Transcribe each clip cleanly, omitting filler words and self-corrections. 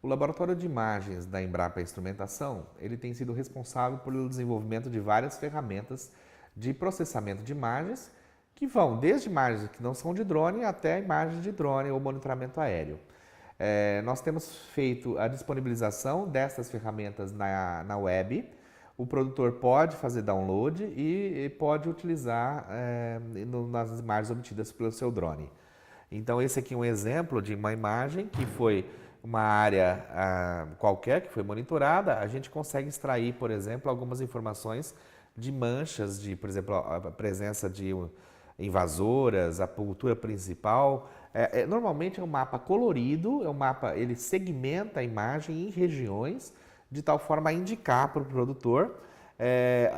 O Laboratório de Imagens da Embrapa Instrumentação, ele tem sido responsável pelo desenvolvimento de várias ferramentas de processamento de imagens, que vão desde imagens que não são de drone até imagens de drone ou monitoramento aéreo. Nós temos feito a disponibilização dessas ferramentas na web. O produtor pode fazer download e pode utilizar nas imagens obtidas pelo seu drone. Então, esse aqui é um exemplo de uma imagem que foi uma área qualquer, que foi monitorada. A gente consegue extrair, por exemplo, algumas informações de manchas, por exemplo, a presença de invasoras, a cultura principal. Normalmente é um mapa colorido, ele segmenta a imagem em regiões, de tal forma a indicar para o produtor,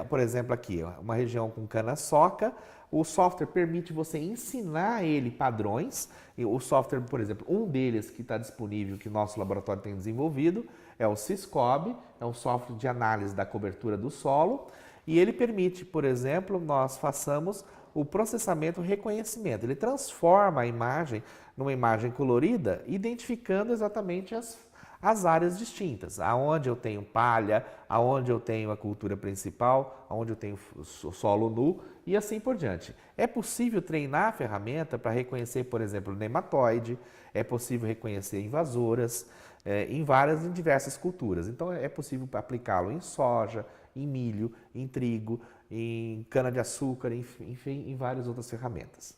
por exemplo, aqui, uma região com cana-soca. O software permite você ensinar ele padrões. O software, por exemplo, um deles que está disponível, que o nosso laboratório tem desenvolvido, é o Syscob, é um software de análise da cobertura do solo. E ele permite, por exemplo, nós façamos o processamento e reconhecimento. Ele transforma a imagem numa imagem colorida, identificando exatamente as áreas distintas, aonde eu tenho palha, aonde eu tenho a cultura principal, aonde eu tenho o solo nu e assim por diante. É possível treinar a ferramenta para reconhecer, por exemplo, nematóide, é possível reconhecer invasoras em diversas culturas. Então é possível aplicá-lo em soja, em milho, em trigo, em cana-de-açúcar, enfim, em várias outras ferramentas.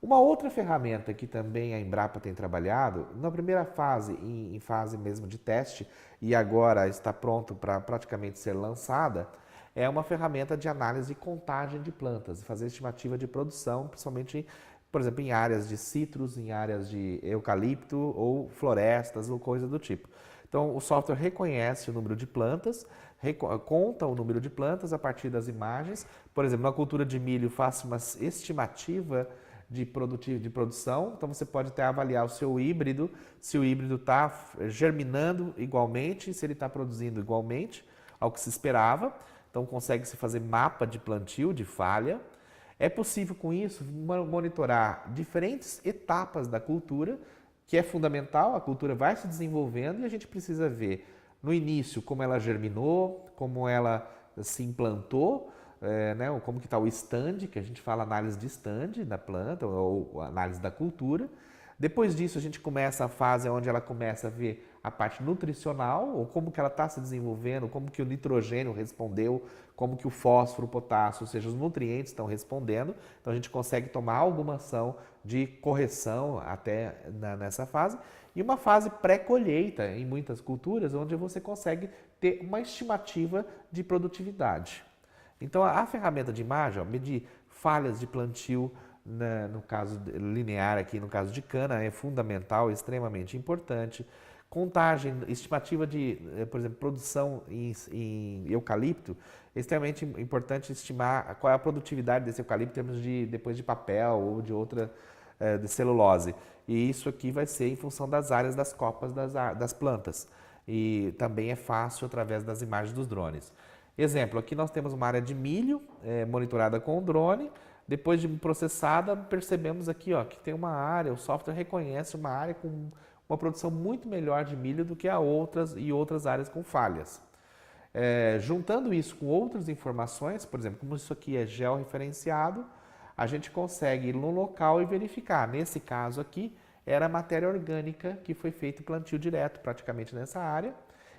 Uma outra ferramenta que também a Embrapa tem trabalhado, na primeira fase, em fase mesmo de teste, e agora está pronto para praticamente ser lançada, é uma ferramenta de análise e contagem de plantas, fazer estimativa de produção, principalmente, por exemplo, em áreas de citros, em áreas de eucalipto ou florestas ou coisa do tipo. Então, o software reconhece o número de plantas, conta o número de plantas a partir das imagens. Por exemplo, na cultura de milho, faça uma estimativa de produção, então você pode até avaliar o seu híbrido, se o híbrido está germinando igualmente, se ele está produzindo igualmente ao que se esperava. Então consegue-se fazer mapa de plantio, de falha. É possível com isso monitorar diferentes etapas da cultura, que é fundamental. A cultura vai se desenvolvendo e a gente precisa ver no início como ela germinou, como ela se implantou, né, como que está o stand, que a gente fala análise de stand da planta ou análise da cultura. Depois disso a gente começa a fase onde ela começa a ver a parte nutricional, ou como que ela está se desenvolvendo, como que o nitrogênio respondeu, como que o fósforo, o potássio, ou seja, os nutrientes estão respondendo. Então a gente consegue tomar alguma ação de correção até nessa fase. E uma fase pré-colheita em muitas culturas, onde você consegue ter uma estimativa de produtividade. Então, a ferramenta de imagem, medir falhas de plantio, no caso linear aqui, no caso de cana, é fundamental, extremamente importante. Contagem, estimativa de, por exemplo, produção em eucalipto, é extremamente importante estimar qual é a produtividade desse eucalipto em termos depois de papel ou de outra, de celulose. E isso aqui vai ser em função das áreas das copas das plantas. E também é fácil através das imagens dos drones. Exemplo, aqui nós temos uma área de milho monitorada com o drone. Depois de processada, percebemos aqui que tem uma área, o software reconhece uma área com uma produção muito melhor de milho do que outras áreas com falhas. Juntando isso com outras informações, por exemplo, como isso aqui é georreferenciado, a gente consegue ir no local e verificar. Nesse caso aqui, era matéria orgânica que foi feito plantio direto praticamente nessa área.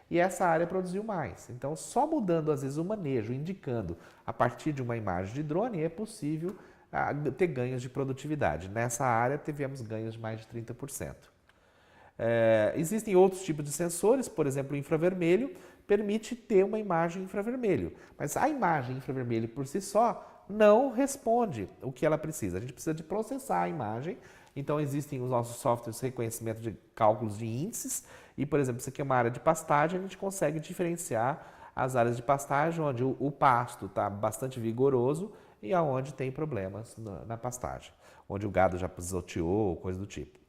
E essa área produziu mais. Então, só mudando às vezes o manejo, indicando a partir de uma imagem de drone, é possível ter ganhos de produtividade. Nessa área, tivemos ganhos de mais de 30%. Existem outros tipos de sensores, por exemplo, o infravermelho permite ter uma imagem infravermelho. Mas a imagem infravermelho por si só não responde o que ela precisa. A gente precisa de processar a imagem. Então, existem os nossos softwares de reconhecimento de cálculos de índices. E, por exemplo, isso aqui é uma área de pastagem, a gente consegue diferenciar as áreas de pastagem onde o pasto está bastante vigoroso e aonde tem problemas na pastagem, onde o gado já pisoteou, coisa do tipo.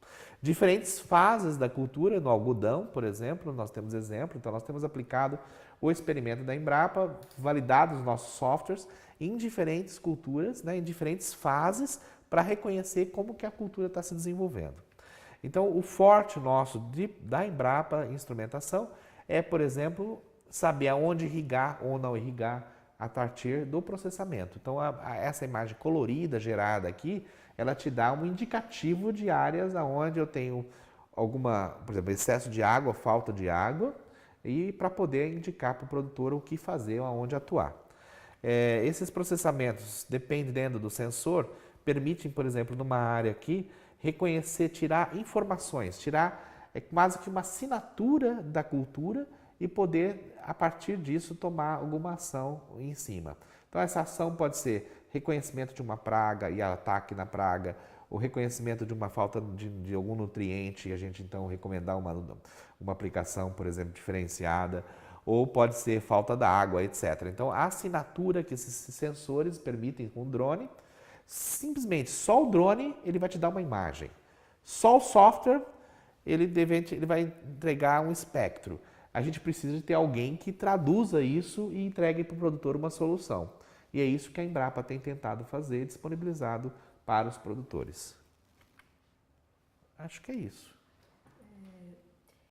Diferentes fases da cultura, no algodão, por exemplo, nós temos exemplo. Então, nós temos aplicado o experimento da Embrapa, validado os nossos softwares em diferentes culturas, né, em diferentes fases, para reconhecer como que a cultura está se desenvolvendo. Então, o forte nosso da Embrapa Instrumentação é, por exemplo, saber aonde irrigar ou não irrigar a partir do processamento. Então, essa imagem colorida gerada aqui, ela te dá um indicativo de áreas onde eu tenho por exemplo, excesso de água, falta de água, e para poder indicar para o produtor o que fazer, aonde atuar. Esses processamentos, dependendo do sensor, permitem, por exemplo, numa área aqui, reconhecer, tirar informações, tirar quase que uma assinatura da cultura e poder, a partir disso, tomar alguma ação em cima. Então, essa ação pode ser reconhecimento de uma praga e ataque na praga, o reconhecimento de uma falta de algum nutriente e a gente, então, recomendar uma aplicação, por exemplo, diferenciada, ou pode ser falta da água, etc. Então, a assinatura que esses sensores permitem com o drone, simplesmente só o drone ele vai te dar uma imagem. Só o software ele vai entregar um espectro. A gente precisa de ter alguém que traduza isso e entregue para o produtor uma solução. E é isso que a Embrapa tem tentado fazer, disponibilizado para os produtores. Acho que é isso.